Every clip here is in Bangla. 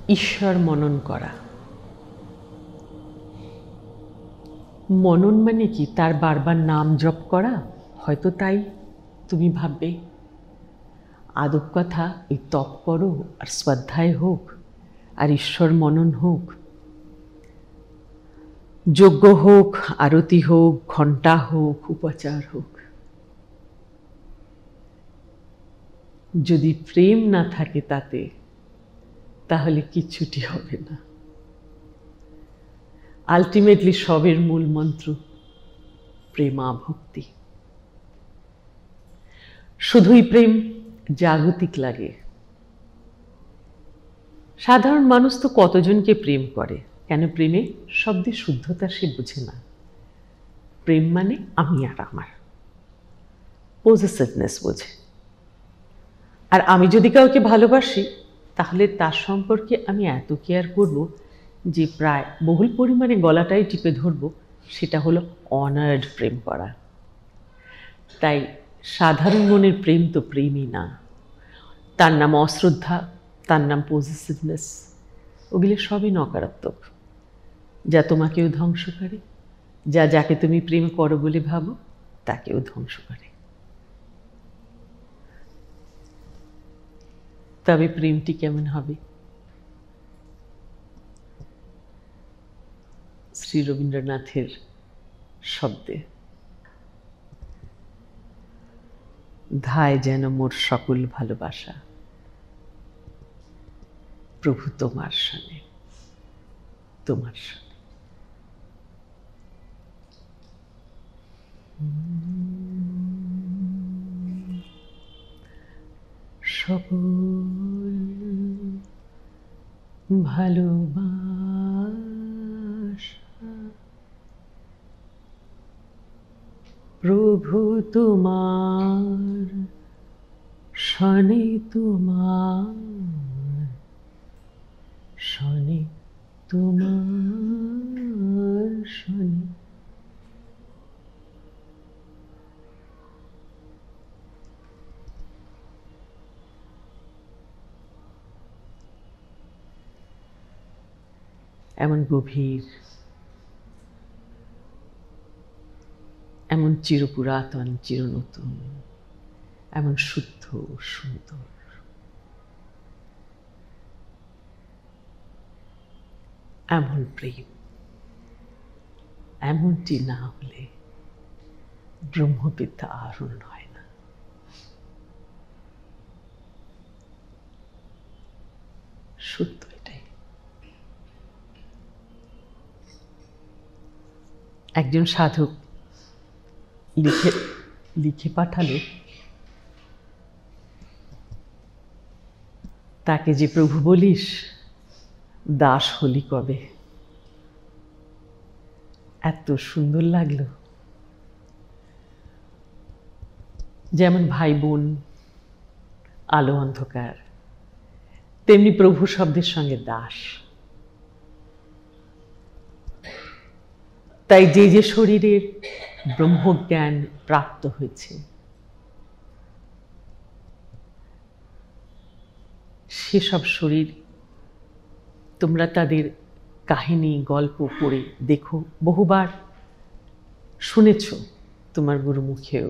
ঈশ্বর মনন করা। মনন মানে কি? তার বারবার নাম জপ করা? হয়তো তাই তুমি ভাববে। আদব কথা, এই তপ করো আর শ্রদ্ধায় হোক আর ঈশ্বর মনন হোক, যজ্ঞ হোক, আরতি হোক, ঘণ্টা হোক, উপচার হোক, যদি প্রেম না থাকে তাতে, তাহলে কিচ্ছুটি হবে না। আলটিমেটলি সবের মূল মন্ত্র প্রেমা ভক্তি। শুধুই প্রেম জাগতিক লাগে। সাধারণ মানুষ তো কতজনকে প্রেম করে, কেন প্রেমে শব্দের শুদ্ধতা সে বুঝে না। প্রেম মানে আমি আর আমার, পজেসিভনেস বোঝে। আর আমি যদি কাউকে ভালোবাসি, তাহলে তার সম্পর্কে আমি এত কেয়ার করব যে প্রায় বহুল পরিমাণে গলাটাই টিপে ধরব। সেটা হলো অনার্ড প্রেম করা। তাই সাধারণ মনের প্রেম তো প্রেমই না, তার নাম অশ্রদ্ধা, তার নাম পজেসিভনেস। ওগুলো সবই নকারাত্মক, যা তোমাকেও ধ্বংস করে, যা যাকে তুমি প্রেম করো বলে ভাবো তাকেও ধ্বংস করে। তবে প্রেমটি কেমন হবে? শ্রী রবীন্দ্রনাথের শব্দে, ধায় যেন মোর সকল ভালোবাসা প্রভু তোমার সনে, তোমার সনে। সকল ভালোবাসা প্রভু তোমার শনে, তোমার শনে, তোমার শনে। এমন গভীর, এমন চিরপুরাতন, চিরনতুন, এমন শুদ্ধ সুন্দর, এমন প্রেম, এমনটি না হলে ব্রহ্মবিদ্যা আহরণ হয় না। সত্য এটাই। একজন সাধক লিখে পাঠালো, তাকে যে প্রভু বলিস, দাস হলি কবে? এত সুন্দর লাগলো। যেমন ভাই বোন, আলো অন্ধকার, তেমনি প্রভু শব্দের সঙ্গে দাস। তাই যে যে শরীরের ব্রহ্মজ্ঞান প্রাপ্ত হয়েছে, সেসব শরীর তোমরা তাদের কাহিনী গল্প পড়ে দেখো, বহুবার শুনেছ তোমার গুরু মুখেও,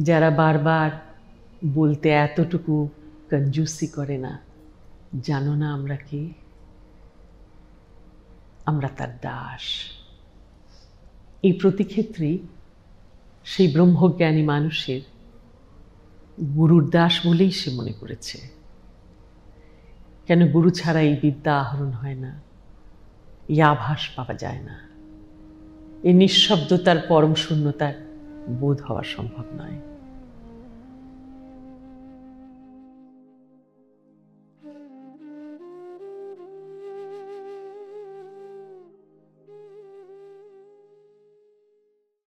যারা বারবার বলতে এতটুকু কঞ্জুসি করে না, জানো না আমরা কি? আমরা তার দাস। এই প্রতি ক্ষেত্রেই সেই ব্রহ্মজ্ঞানী মানুষের গুরুর দাস বলেই সে মনে করেছে। কেন গুরু ছাড়া এই বিদ্যা আহরণ হয় না, এই আভাস পাওয়া যায় না, এই নিঃশব্দতার পরম শূন্যতার বোধ হওয়া সম্ভব নয়।